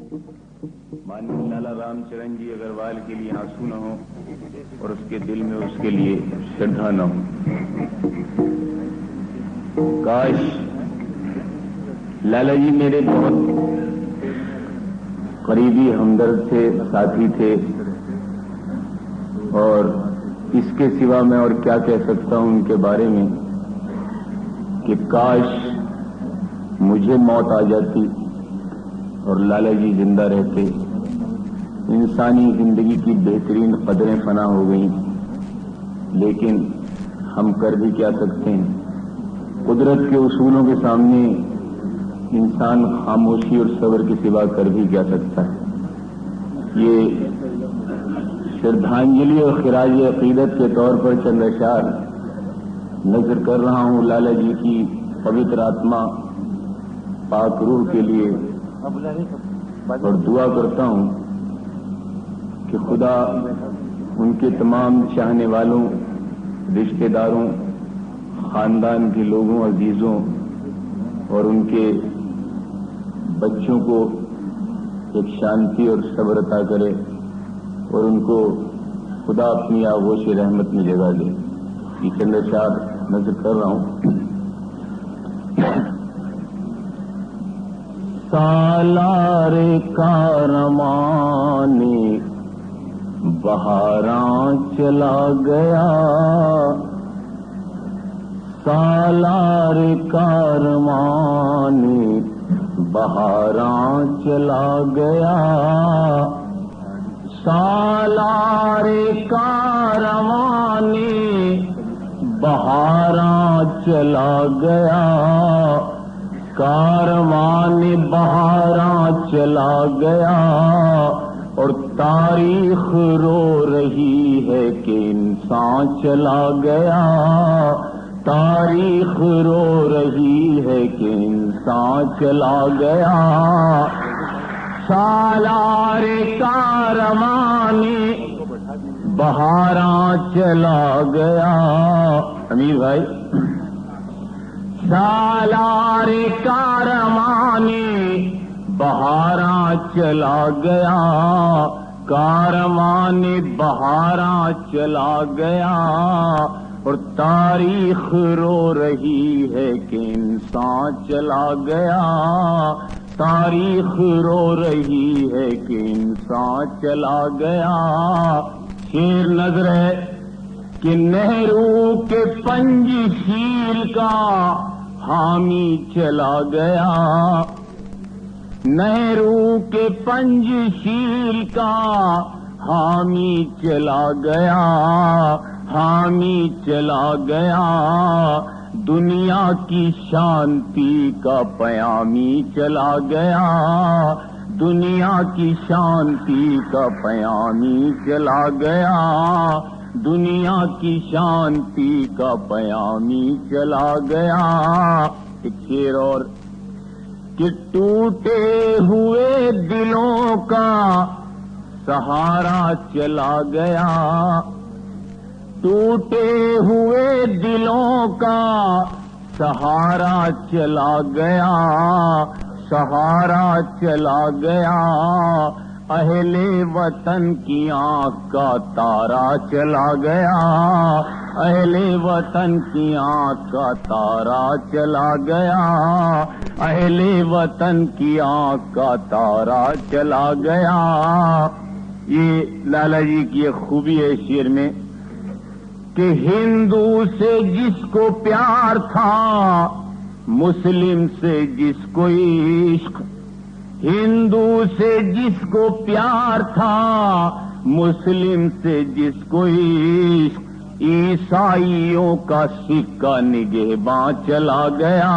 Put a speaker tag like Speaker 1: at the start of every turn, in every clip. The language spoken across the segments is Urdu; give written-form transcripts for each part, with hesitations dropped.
Speaker 1: ماننی لالا رام چرن جی اگروال کے لیے آنسو نہ ہو اور اس کے دل میں اس کے لیے شردھا نہ ہو. کاش لالا جی میرے بہت قریبی ہمدرد تھے، ساتھی تھے، اور اس کے سوا میں اور کیا کہہ سکتا ہوں ان کے بارے میں کہ کاش مجھے موت آ جاتی اور لالا جی زندہ رہتے. انسانی زندگی کی بہترین قدریں فنا ہو گئیں، لیکن ہم کر بھی کیا سکتے ہیں؟ قدرت کے اصولوں کے سامنے انسان خاموشی اور صبر کے سوا کر بھی کیا سکتا ہے؟ یہ شردھانجلی اور خراج عقیدت کے طور پر چند اشعار نظر کر رہا ہوں لالا جی کی پوتر آتما پاک روح کے لیے، اور دعا کرتا ہوں کہ خدا ان کے تمام چاہنے والوں، رشتہ داروں، خاندان کے لوگوں، عزیزوں اور ان کے بچوں کو ایک شانتی اور صبر عطا کرے اور ان کو خدا اپنی آغوش رحمت میں جگہ دے. یہ چند اشعار نظر کر رہا ہوں. سالار کارمان بہاراں چلا گیا، سالار کارمان بہاراں چلا گیا، سالار کارمان بہاراں چلا گیا، کاروان بہاراں چلا گیا، اور تاریخ رو رہی ہے کہ انسان چلا گیا، تاریخ رو رہی ہے کہ انسان چلا گیا. سالار کاروان بہاراں چلا گیا. امیر بھائی، سالار کاروان بہاراں چلا گیا، کاروان بہاراں چلا گیا، اور تاریخ رو رہی ہے کہ انسان چلا گیا، تاریخ رو رہی ہے کہ انسان چلا گیا. شیر نظر ہے کہ نہرو کے پنجشیر کا حامی چلا گیا، نہرو کے پنجشیر کا حامی چلا گیا، حامی چلا گیا، دنیا کی شانتی کا پیامی چلا گیا، دنیا کی شانتی کا پیامی چلا گیا، دنیا کی شانتی کا پیامی چلا گیا. ایک شعر اور کہ ٹوٹے ہوئے دلوں کا سہارا چلا گیا، ٹوٹے ہوئے دلوں کا سہارا چلا گیا، سہارا چلا گیا، اہل وطن کی آنکھ کا تارا چلا گیا، اہل وطن کی آنکھ کا تارا چلا گیا، اہل وطن کی آنکھ کا تارا چلا گیا. یہ لالا جی کی ایک خوبی ہے شعر میں کہ ہندو سے جس کو پیار تھا، مسلم سے جس کو عشق، ہندو سے جس کو پیار تھا، مسلم سے جس کو عشق، عیسائیوں کا سکہ نگہباں چلا گیا،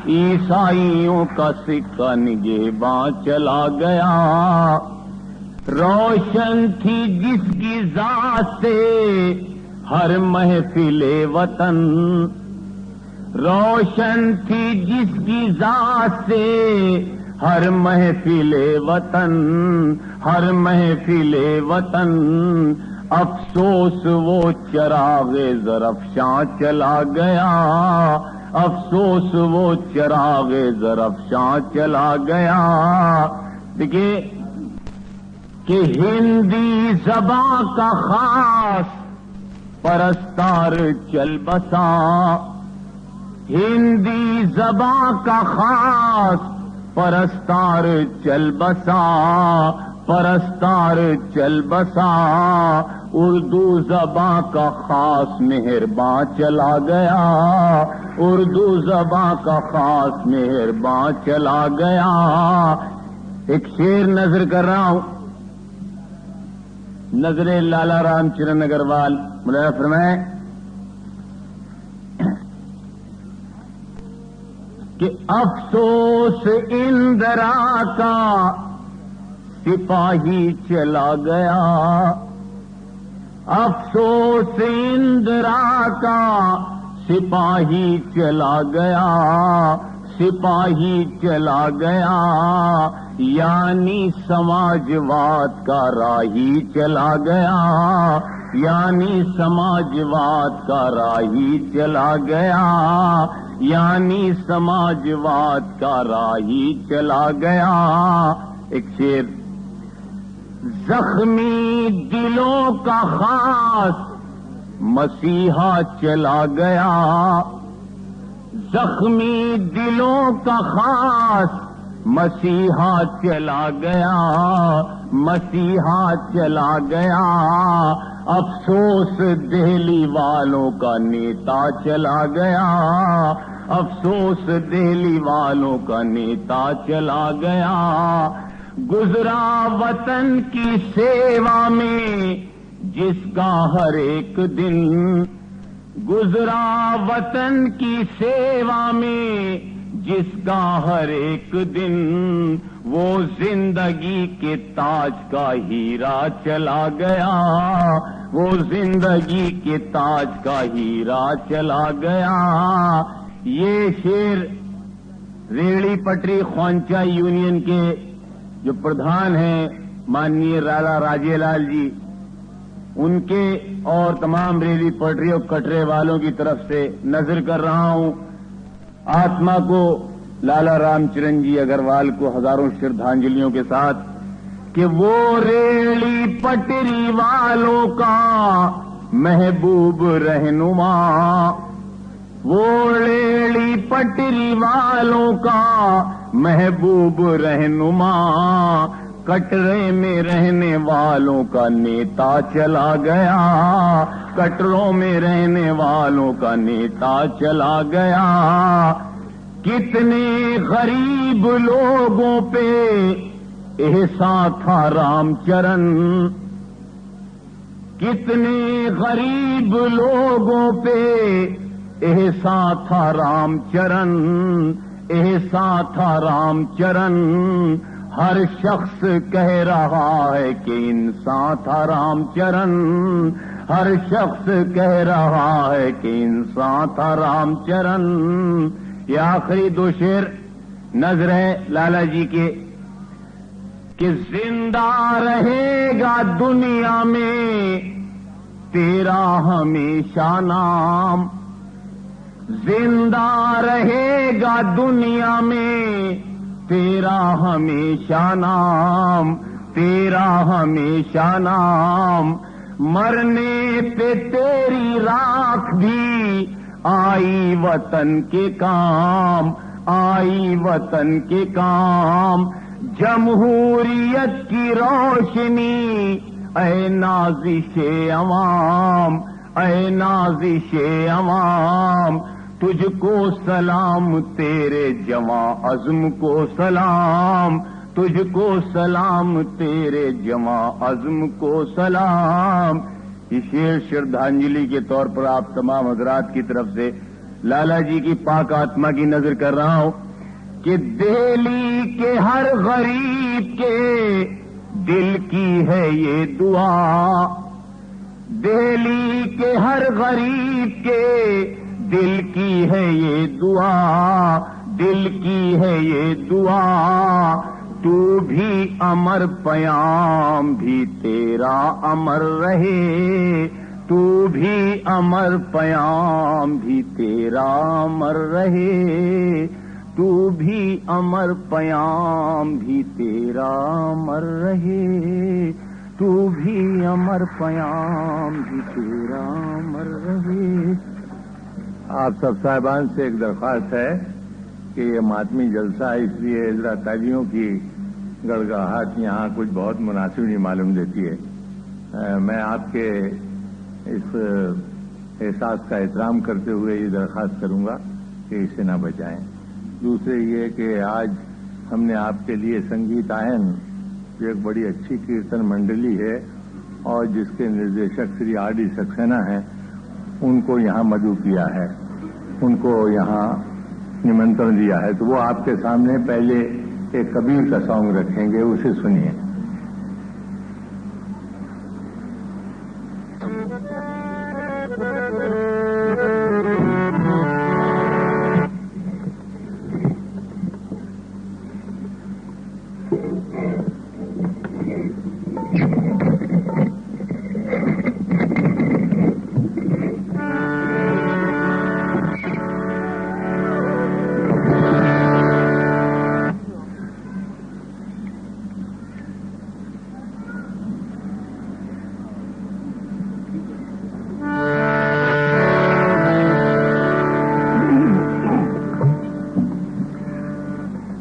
Speaker 1: عیسائیوں کا سکہ نگہباں چلا گیا. روشن تھی جس کی ذات سے ہر محفل وطن، روشن تھی جس کی ذات سے ہر محفل وطن، ہر محفل وطن، افسوس وہ چراغ زرفشاں چلا گیا، افسوس وہ چراغ زرفشاں چلا گیا. دیکھیے کہ ہندی زباں کا خاص پرستار چل بسا، ہندی زباں کا خاص پرستار چل بسا، پرستار چل بسا، اردو زباں کا خاص مہرباں چلا گیا، اردو زباں کا خاص مہرباں چلا گیا۔ ایک شعر نظر کر رہا ہوں، نظر لالا رام چرن اگروال مولانا فرمائے کہ افسوس اندرا کا سپاہی چلا گیا، افسوس اندرا کا سپاہی چلا گیا، سپاہی چلا گیا، یعنی سماجواد کا راہی چلا گیا، یعنی سماجواد کا راہی چلا گیا، یعنی سماجواد کا راہی چلا گیا۔ ایک شعر، زخمی دلوں کا خاص مسیحا چلا گیا، زخمی دلوں کا خاص مسیحا چلا گیا، مسیحا چلا گیا، افسوس دہلی والوں کا نیتا چلا گیا، افسوس دہلی والوں کا نیتا چلا گیا، گزرا وطن کی سیوا میں جس کا ہر ایک دن، گزرا وطن کی سیوا میں جس کا ہر ایک دن، وہ زندگی کے تاج کا ہیرا چلا گیا، وہ زندگی کے تاج کا ہیرا چلا گیا۔ یہ شعر ریڑی پٹری خوانچہ یونین کے جو پردھان ہیں ماننیے رالا راجے لال جی، ان کے اور تمام ریلی پٹری اور کٹرے والوں کی طرف سے نظر کر رہا ہوں۔ آتما کو لالا رام چرن جی اگروال کو ہزاروں شردھانجلیوں کے ساتھ کہ وہ ریلی پٹری والوں کا محبوب رہنما، وہ ریلی پٹری والوں کا محبوب رہنما، کٹرے میں رہنے والوں کا نیتا چلا گیا، کٹروں میں رہنے والوں کا نیتا چلا گیا۔ کتنے غریب لوگوں پہ احسان تھا رام چرن، کتنے غریب لوگوں پہ احسان تھا رام چرن، احسان تھا رام چرن، ہر شخص کہہ رہا ہے کہ انسان تھا رام چرن، ہر شخص کہہ رہا ہے کہ انسان تھا رام چرن۔ یہ آخری دو شعر نظر ہے لالا جی کے کہ زندہ رہے گا دنیا میں تیرا ہمیشہ نام، زندہ رہے گا دنیا میں تیرا ہمیشہ نام، تیرا ہمیشہ نام، مرنے پہ تیری راکھ بھی آئی وطن کے کام، آئی وطن کے کام، جمہوریت کی روشنی اے نازش عوام، اے نازش عوام، تجھ کو سلام تیرے جواں عزم کو سلام، تجھ کو سلام تیرے جواں عزم کو سلام۔ یہ شعر شردھانجلی کے طور پر آپ تمام حضرات کی طرف سے لالا جی کی پاک آتما کی نظر کر رہا ہوں کہ دہلی کے ہر غریب کے دل کی ہے یہ دعا، دہلی کے ہر غریب کے دل کی ہے یہ دعا، دل کی ہے یہ دعا، تو بھی امر پیام بھی تیرا امر رہے، تو بھی امر پیام بھی تیرا امر رہے، تو تو بھی امر پیام بھی تیرا امر رہے، تو بھی امر پیام بھی تیرا امر رہے۔
Speaker 2: آپ سب صاحبان سے ایک درخواست ہے کہ یہ ماتمی جلسہ ہے، اس لیے ذرا تالیوں کی گڑگڑاہٹ یہاں کچھ بہت مناسب نہیں معلوم دیتی ہے۔ میں آپ کے اس احساس کا احترام کرتے ہوئے یہ درخواست کروں گا کہ اسے نہ بچائیں۔ دوسرے یہ کہ آج ہم نے آپ کے لیے سنگیت آئن، جو ایک بڑی اچھی کیرتن منڈلی ہے اور جس کے نردیشک شری آر ڈی سکسینہ ہیں، ان کو یہاں مدعو کیا ہے، ان کو یہاں نمنترن دیا ہے، تو وہ آپ کے سامنے پہلے ایک کبیر کا سانگ رکھیں گے، اسے سنیے۔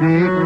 Speaker 2: دیکھ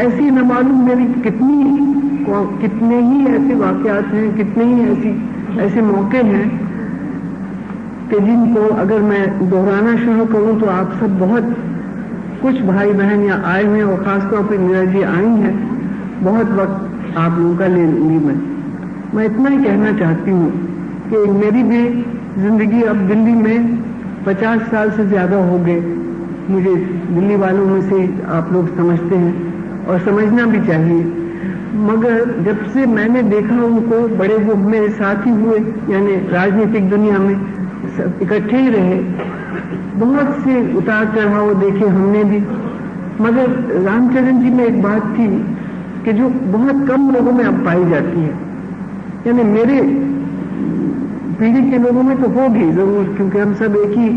Speaker 3: ایسی نہ معلوم میری کتنے ہی ایسے واقعات ہیں، کتنے ہی ایسے موقع ہیں کہ جن کو اگر میں دہرانا شروع کروں تو آپ سب بہت کچھ بھائی بہن یا آئے ہیں، اور خاص طور پہ میرا جی آئی ہیں، بہت وقت آپ لوگوں کا لے لوں گی میں اتنا ہی کہنا چاہتی ہوں کہ میری بھی زندگی اب دلی میں 50 سال سے زیادہ ہو گئے. مجھے دلی والوں میں سے آپ لوگ سمجھتے ہیں اور سمجھنا بھی چاہیے، مگر جب سے میں نے دیکھا ان کو، بڑے وہ میرے ساتھی ہوئے، یعنی راجنیتک دنیا میں اکٹھے ہی رہے، بہت سے اتار چڑھاؤ دیکھے ہم نے بھی، مگر رام چرن جی میں ایک بات تھی کہ جو بہت کم لوگوں میں اب پائی جاتی ہے، یعنی میرے پیڑھی کے لوگوں میں تو ہوگی ضرور، کیونکہ ہم سب ایک ہی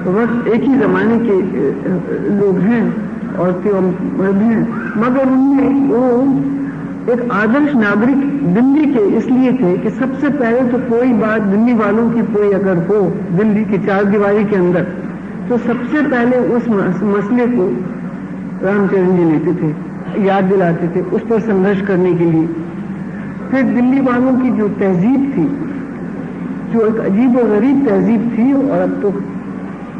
Speaker 3: وقت ایک ہی زمانے کے لوگ ہیں، عورتیں اور مرد ہیں، مگر ان میں وہ ایک آدرش ناگرک دلی کے اس لیے تھے کہ سب سے پہلے تو کوئی بات دلی والوں کی کوئی اگر ہو دلی کی چار دیواری کے اندر، تو سب سے پہلے اس مسئلے کو رام چرن جی لیتے تھے، یاد دلاتے تھے، اس پر سنگھرش کرنے کے لیے. پھر دلی والوں کی جو تہذیب تھی، جو ایک عجیب و غریب تہذیب تھی، اور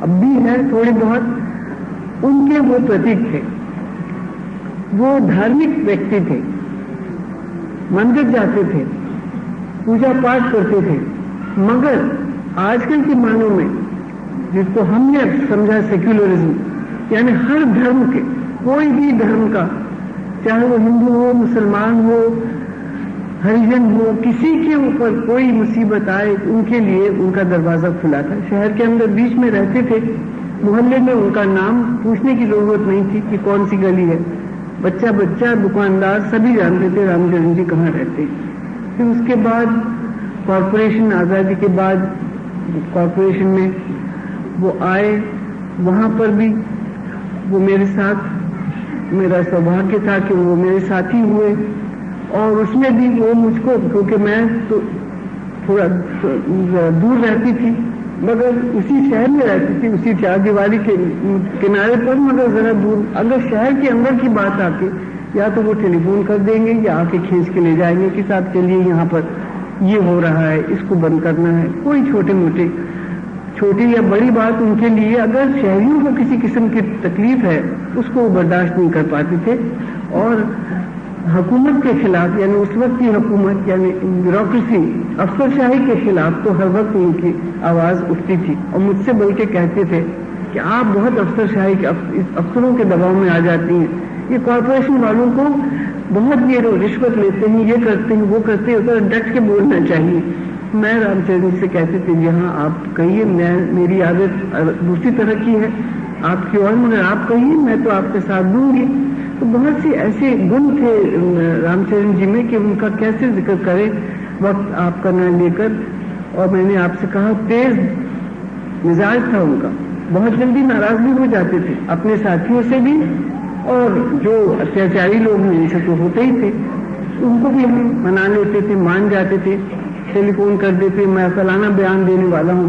Speaker 3: اب بھی ہے تھوڑی بہت، ان کے وہ پرتیک تھے. وہ دھارمک ویکتی تھے، مندر جاتے تھے، پوجا پاٹ کرتے تھے، مگر آج کل کے معنوں میں جس کو ہم نے سمجھا سیکولرزم، یعنی ہر دھرم کے، کوئی بھی دھرم کا، چاہے وہ ہندو ہو، مسلمان ہو، ہریجن ہو، کسی کے اوپر کوئی مصیبت آئے ان کے لیے ان کا دروازہ کھلا تھا. شہر کے اندر بیچ میں رہتے تھے، محلے میں ان کا نام پوچھنے کی ضرورت نہیں تھی کہ کون سی گلی ہے، بچہ دکاندار سبھی جانتے تھے رام چرن جی کہاں رہتے. پھر اس کے بعد کارپوریشن، آزادی کے بعد کارپوریشن میں وہ آئے، وہاں پر بھی وہ میرے ساتھ، میرا سوبھاگیہ تھا کہ وہ میرے ساتھی ہوئے، اور اس میں بھی وہ مجھ کو، کیونکہ میں تو تھوڑا دور رہتی تھی، مگر اسی شہر میں رہتی تھی، اسی چار دیواری کے کنارے پر، مگر ذرا دور. اگر شہر کے اندر کی بات آ کے، یا تو وہ ٹیلی فون کر دیں گے یا آ کے کھینچ کے لے جائیں گے کہ صاحب چلیے یہاں پر یہ ہو رہا ہے، اس کو بند کرنا ہے. کوئی چھوٹی یا بڑی بات ان کے لیے، اگر شہریوں کو کسی قسم کی تکلیف ہے اس کو وہ برداشت نہیں کر پاتے تھے. اور حکومت کے خلاف، یعنی اس وقت کی حکومت، یعنی بیوروکریسی، افسر شاہی کے خلاف تو ہر وقت ان کی آواز اٹھتی تھی، اور مجھ سے بلکہ کہتے تھے کہ آپ بہت افسر شاہی کے افسروں کے دباؤ میں آ جاتی ہیں، یہ کارپوریشن والوں کو بہت یہ رشوت لیتے ہیں، یہ کرتے ہیں، وہ کرتے ہیں، ادھر ڈٹ کے بولنا چاہیے. میں رام چرن جی سے کہتے تھے جی ہاں آپ کہیے، میری عادت دوسری طرح کی ہے آپ کی، اور مگر آپ کہیے میں تو آپ کے ساتھ دوں گی. تو بہت سے ایسے گن تھے رام چرن جی میں کہ ان کا کیسے ذکر کرے وقت آپ کا نہ لے کر. اور میں نے آپ سے کہا تیز مزاج تھا ان کا، بہت جلدی ناراض بھی ہو جاتے تھے اپنے ساتھیوں سے بھی، اور جو اتیاچاری لوگ ہیں ان سے تو ہوتے ہی تھے، ان کو بھی ہم منا لیتے تھے، مان جاتے تھے. ٹیلی فون کر دیتے، میں فلانا بیان دینے والا ہوں،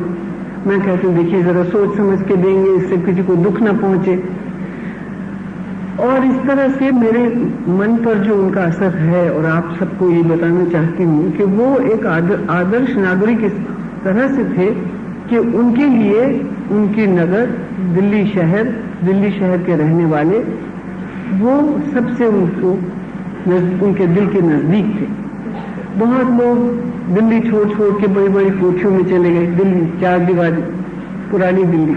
Speaker 3: میں کہتی ہوں دیکھیے ذرا سوچ سمجھ کے دیں گے، اس سے کسی کو دکھ نہ پہنچے. اور اس طرح سے میرے من پر جو ان کا اثر ہے، اور آپ سب کو یہ بتانا چاہتی ہوں کہ وہ ایک آدرش ناگرک اس طرح سے تھے کہ ان کے لیے ان کی نگر دلی شہر کے رہنے والے، وہ سب سے ان کے دل کے نزدیک تھے. بہت لوگ دلی چھوڑ کے بڑی بڑی کوٹھیوں میں چلے گئے، دلی چار دیواری پرانی دلی،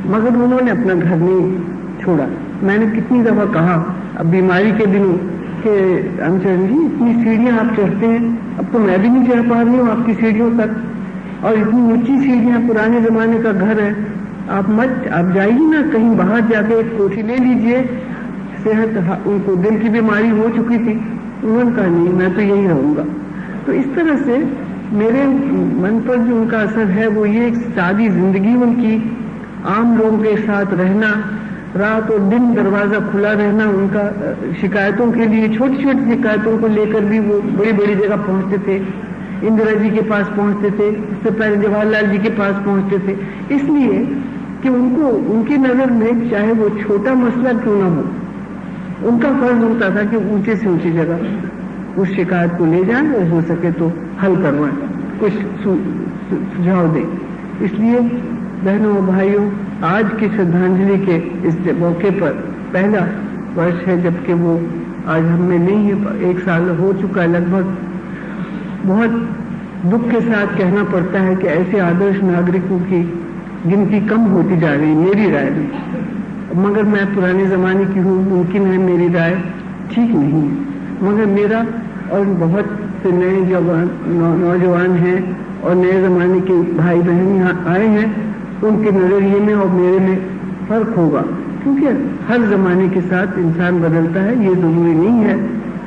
Speaker 3: مگر انہوں نے اپنا گھر نہیں چھوڑا. میں نے کتنی دفعہ کہا اب بیماری کے دنوں کہ رام چرن جی اتنی سیڑھیاں آپ چڑھتے ہیں، اب تو میں بھی نہیں چڑھ پا رہی ہوں آپ کی سیڑھیوں تک، اور اتنی اونچی سیڑھیاں، پرانے زمانے کا گھر ہے، آپ جائیے نا کہیں باہر جا کے ایک کوٹھی لے لیجئے. صحت، ان کو دل کی بیماری ہو چکی تھی، انہوں نے کہا نہیں میں تو یہی رہوں گا. تو اس طرح سے میرے من پر جو ان کا اثر ہے وہ یہ ایک سادی زندگی ان کی، عام لوگوں کے ساتھ رہنا، رات اور دن دروازہ کھلا رہنا ان کا، شکایتوں کے لیے، چھوٹی چھوٹی شکایتوں کو لے کر بھی وہ بڑی بڑی جگہ پہنچتے تھے. اندرا جی کے پاس پہنچتے تھے، اس سے پہلے جواہر لال جی کے پاس پہنچتے تھے، اس لیے کہ ان کی نظر میں چاہے وہ چھوٹا مسئلہ کیوں نہ ہو، ان کا فرض ہوتا تھا کہ اونچے سے اونچی جگہ اس شکایت کو لے جائیں اور ہو سکے تو حل کروائیں، کچھ سجھاؤ دیں۔ اس لیے بہنوں اور بھائیوں، آج کی شردھانجلی کے اس موقع پر پہلا ورش ہے جبکہ وہ آج ہم میں نہیں ہے، 1 سال ہو چکا ہے لگ بھگ۔ بہت دکھ کے ساتھ کہنا پڑتا ہے کہ ایسے آدرش ناگرکوں کی گنتی کم ہوتی جا رہی، میری رائے میں، مگر میں پرانے زمانے کی ہوں، ممکن ہے میری رائے ٹھیک نہیں ہے، مگر میرا اور بہت سے نئے نوجوان ہیں اور نئے زمانے کے بھائی بہن یہاں آئے ہیں، ان کے نظریے میں اور میرے میں فرق ہوگا، کیونکہ ہر زمانے کے ساتھ انسان بدلتا ہے، یہ ضروری نہیں ہے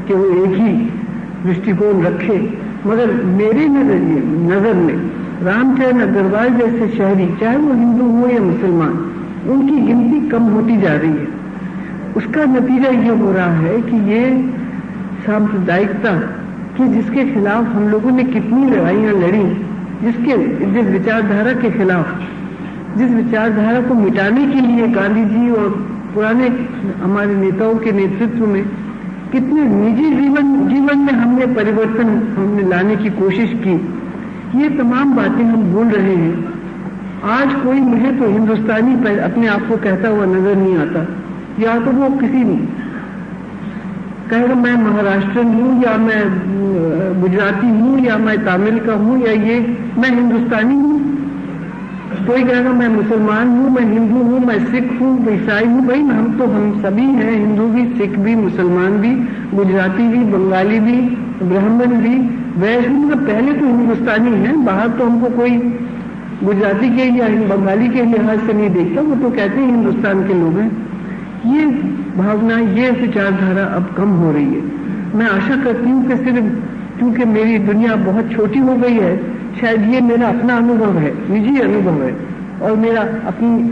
Speaker 3: کہ وہ ایک ہی درشٹیکون رکھے، مگر میرے نظر میں رام چرن اگروال جیسے شہری، چاہے وہ ہندو ہو یا مسلمان، ان کی گنتی کم ہوتی جا رہی ہے۔ اس کا نتیجہ یہ ہو رہا ہے کہ یہ سامپردائکتا کہ جس کے خلاف ہم لوگوں نے کتنی لڑائیاں لڑی، جس وچاردھارا کے خلاف، جس وچاردھارا کو مٹانے کے لیے گاندھی جی اور پرانے ہمارے نیتاؤں کے نیترتو میں کتنے نجی جیون میں ہم نے پریورتن ہم نے لانے کی کوشش کی، یہ تمام باتیں ہم بھول رہے ہیں۔ آج کوئی مجھے تو ہندوستانی اپنے آپ کو کہتا ہوا نظر نہیں آتا، یا تو وہ کسی کہے گا میں مہاراشٹرن ہوں یا میں گجراتی ہوں یا میں تامل کا ہوں یا یہ میں ہندوستانی ہوں، کوئی کہے گا میں مسلمان ہوں، میں ہندو ہوں، میں سکھ ہوں، میں عیسائی ہوں۔ بھائی ہم سبھی ہیں، ہندو بھی، سکھ بھی، مسلمان بھی، گجراتی بھی، بنگالی بھی، برہمن بھی، ویشنو، پہلے تو ہندوستانی ہیں، باہر تو ہم کو کوئی گجراتی کے یا بنگالی کے لحاظ سے نہیں دیکھتا، وہ تو کہتے ہیں ہندوستان کے لوگ ہیں۔ یہ بھاونا، یہ وچاردھارا اب کم ہو رہی ہے۔ میں آشا کرتی ہوں کہ صرف کیونکہ میری دنیا بہت چھوٹی ہو گئی ہے، شاید یہ میرا اپنا انوبھو ہے، نجی انوبھو ہے، اور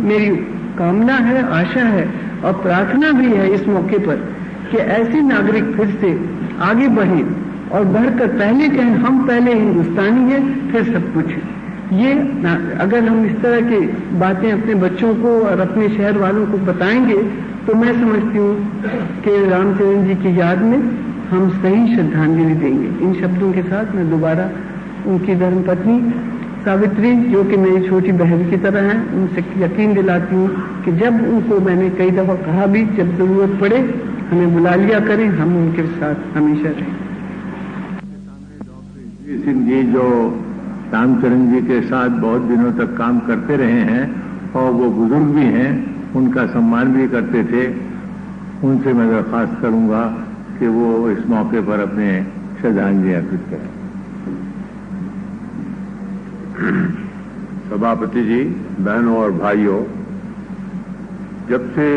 Speaker 3: میری کامنا ہے، آشا ہے اور پرارتھنا بھی ہے اس موقع پر کہ ایسے ناگرک پھر سے آگے بڑھیں اور بڑھ کر پہلے کہیں ہم پہلے ہندوستانی ہیں پھر سب کچھ۔ یہ اگر ہم اس طرح کی باتیں اپنے بچوں کو اور اپنے شہر والوں کو بتائیں گے تو میں سمجھتی ہوں کہ رام چرن جی کی یاد میں ہم صحیح شردھانجلی دیں گے۔ ان شبدوں کے ساتھ میں دوبارہ ان کی دھرم پتنی ساوتری، جو کہ میری چھوٹی بہن کی طرح ہیں، ان سے یقین دلاتی ہوں کہ جب ان کو میں نے کئی دفعہ کہا بھی جب ضرورت پڑے ہمیں بلا لیا کریں، ہم ان کے ساتھ ہمیشہ رہیں۔
Speaker 2: سنگھ جی جو رام چرن جی کے ساتھ بہت دنوں تک کام کرتے رہے ہیں اور وہ بزرگ بھی ہیں، ان کا سمان بھی کرتے تھے، ان سے میں درخواست کروں گا کہ وہ اس موقع پر اپنے شردھانجلی ارپت کریں۔
Speaker 4: سبھاپتی جی، بہنوں اور بھائیوں، جب سے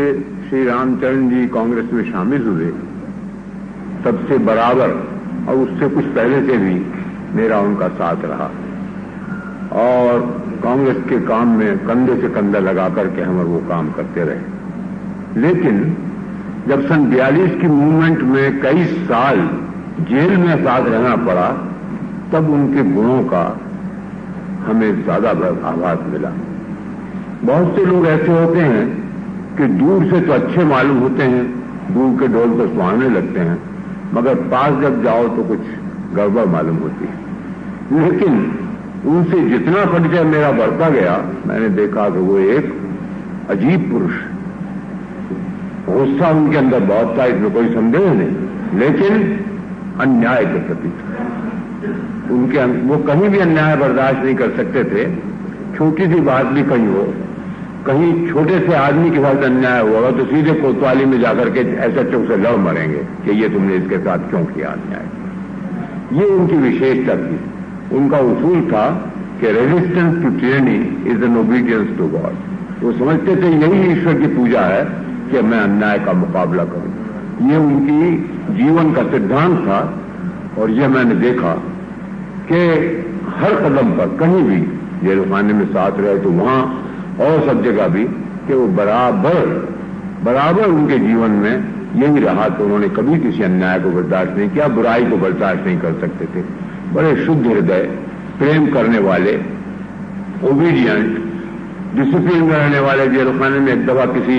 Speaker 4: شری رام چرن جی کانگریس میں شامل ہوئے تب سے برابر اور اس سے کچھ پہلے سے بھی میرا ان کا ساتھ رہا اور کانگریس کے کام میں کندھے سے کندھا لگا کر کے ہم وہ کام کرتے رہے۔ لیکن جب سن 42 کی موومنٹ میں کئی سال جیل میں ساتھ رہنا پڑا تب ان کے گنوں کا ہمیں زیادہ آباد ملا۔ بہت سے لوگ ایسے ہوتے ہیں کہ دور سے تو اچھے معلوم ہوتے ہیں، دور کے ڈول کو سہانے لگتے ہیں، مگر پاس جب جاؤ تو کچھ گڑبڑ معلوم ہوتی ہے۔ لیکن ان سے جتنا پریچے میرا بڑھتا گیا میں نے دیکھا کہ وہ ایک عجیب پروش، غصہ ان کے اندر بہت تھا، اس میں کوئی سندیہ نہیں، لیکن انیائے کے پرتی ان کے وہ کہیں بھی انیائے برداشت نہیں کر سکتے تھے۔ چھوٹی سی بات بھی کہیں ہو، کہیں چھوٹے سے آدمی کے ساتھ انیائے ہوگا تو سیدھے کوتوالی میں جا کر کے ایسا چوک سے لڑ مریں گے کہ یہ تم نے اس کے ساتھ کیوں کیا انیائے۔ یہ ان کی وشیشتا تھی۔ ان کا اصول تھا کہ resistance to tyranny is an obedience to God. وہ سمجھتے تھے یہی ایشور کی پوجا ہے کہ میں انیائے کا مقابلہ کروں۔ یہ ان کی جیون کا سدھانت تھا اور یہ میں نے دیکھا کہ ہر قدم پر کہیں بھی جیل خانے میں ساتھ رہے تو وہاں اور سب جگہ بھی کہ وہ برابر ان کے جیون میں یہی رہا کہ انہوں نے کبھی کسی انیائے کو برداشت نہیں کیا، برائی کو برداشت نہیں کر سکتے تھے۔ بڑے شدھ ہردے، پریم کرنے والے، اوبیڈینٹ، ڈسپلن میں رہنے والے۔ جیل خانے میں ایک دفعہ کسی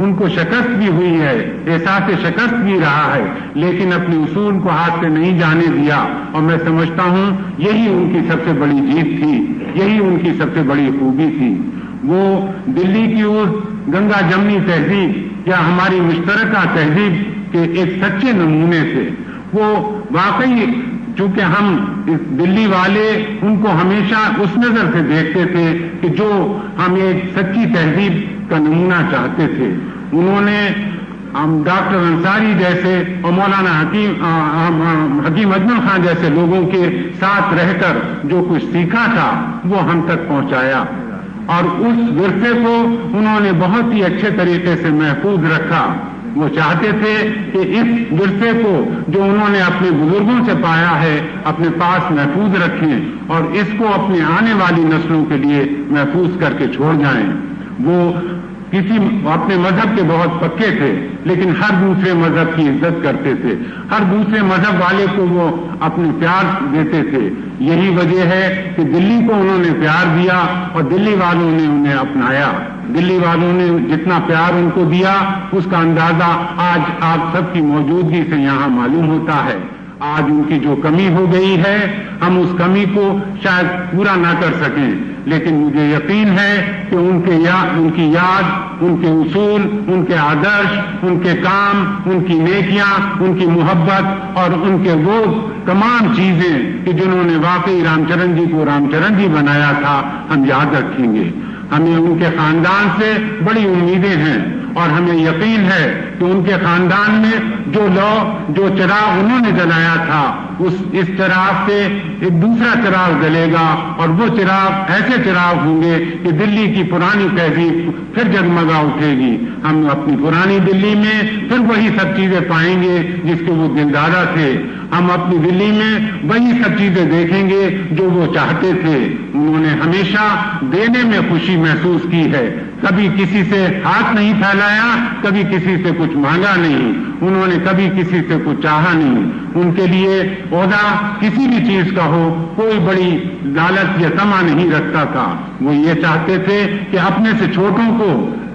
Speaker 5: ان کو شکست بھی ہوئی ہے، احساس شکست بھی رہا ہے، لیکن اپنے اصول کو ہاتھ سے نہیں جانے دیا، اور میں سمجھتا ہوں یہی ان کی سب سے بڑی جیت تھی، یہی ان کی سب سے بڑی خوبی تھی۔ وہ دلی کی اس گنگا جمنی تہذیب یا ہماری مشترکہ تہذیب کے ایک سچے نمونے تھے۔ وہ واقعی چونکہ ہم دلی والے ان کو ہمیشہ اس نظر سے دیکھتے تھے کہ جو ہم ایک سچی تہذیب کا نمونہ چاہتے تھے۔ انہوں نے ڈاکٹر انصاری جیسے اور مولانا حکیم اجمل خان جیسے لوگوں کے ساتھ رہ کر جو کچھ سیکھا تھا وہ ہم تک پہنچایا، اور اس ورثے کو انہوں نے بہت ہی اچھے طریقے سے محفوظ رکھا۔ وہ چاہتے تھے کہ اس ورثے کو جو انہوں نے اپنے بزرگوں سے پایا ہے اپنے پاس محفوظ رکھیں اور اس کو اپنے آنے والی نسلوں کے لیے محفوظ کر کے چھوڑ جائیں۔ وہ اپنے مذہب کے بہت پکے تھے، لیکن ہر دوسرے مذہب کی عزت کرتے تھے، ہر دوسرے مذہب والے کو وہ اپنے پیار دیتے تھے۔ یہی وجہ ہے کہ دلی کو انہوں نے پیار دیا اور دلی والوں نے انہیں اپنایا۔ دلی والوں نے جتنا پیار ان کو دیا اس کا اندازہ آج آپ سب کی موجودگی سے یہاں معلوم ہوتا ہے۔ آج ان کی جو کمی ہو گئی ہے ہم اس کمی کو شاید پورا نہ کر سکیں، لیکن مجھے یقین ہے کہ ان کی یاد، ان کے اصول، ان کے آدرش، ان کے کام، ان کی نیکیاں، ان کی محبت اور ان کے وہ تمام چیزیں کہ جنہوں نے واقعی رام چرن جی کو رام چرن جی بنایا تھا ہم یاد رکھیں گے۔ ہمیں ان کے خاندان سے بڑی امیدیں ہیں اور ہمیں یقین ہے کہ ان کے خاندان میں جو چراغ انہوں نے جلایا تھا اس چراغ سے ایک دوسرا چراغ جلے گا، اور وہ چراغ ایسے چراغ ہوں گے کہ دلی کی پرانی تہذیب پھر جگمگا اٹھے گی۔ ہم اپنی پرانی دلی میں پھر وہی سب چیزیں پائیں گے جس کے وہ دلدادہ تھے۔ ہم اپنی دلی میں وہی سب چیزیں دیکھیں گے جو وہ چاہتے تھے۔ انہوں نے ہمیشہ دینے میں خوشی محسوس کی ہے، کبھی کسی سے ہاتھ نہیں پھیلایا، کبھی کسی سے کچھ مانگا نہیں، انہوں نے کبھی کسی سے کچھ چاہا نہیں۔ ان کے لیے عہدہ کسی بھی چیز کا ہو کوئی بڑی لالچ یا طمع نہیں رکھتا تھا۔ وہ یہ چاہتے تھے کہ اپنے سے چھوٹوں کو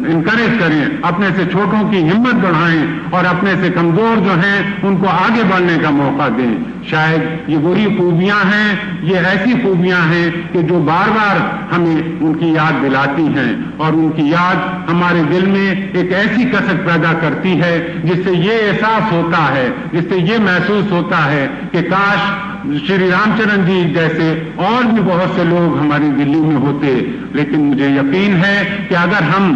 Speaker 5: انکریج کریں، اپنے سے چھوٹوں کی ہمت بڑھائیں اور اپنے سے کمزور جو ہیں ان کو آگے بڑھنے کا موقع دیں۔ شاید یہ وہی خوبیاں ہیں، یہ ایسی خوبیاں ہیں کہ جو بار بار ہمیں ان کی یاد دلاتی ہیں، اور ان کی یاد ہمارے دل میں ایک ایسی کسک پیدا کرتی ہے جس سے یہ احساس ہوتا ہے، جس سے یہ محسوس ہوتا ہے کہ کاش شری رام چرن جی جیسے اور بھی بہت سے لوگ ہماری دلی میں ہوتے۔ لیکن مجھے یقین ہے کہ اگر ہم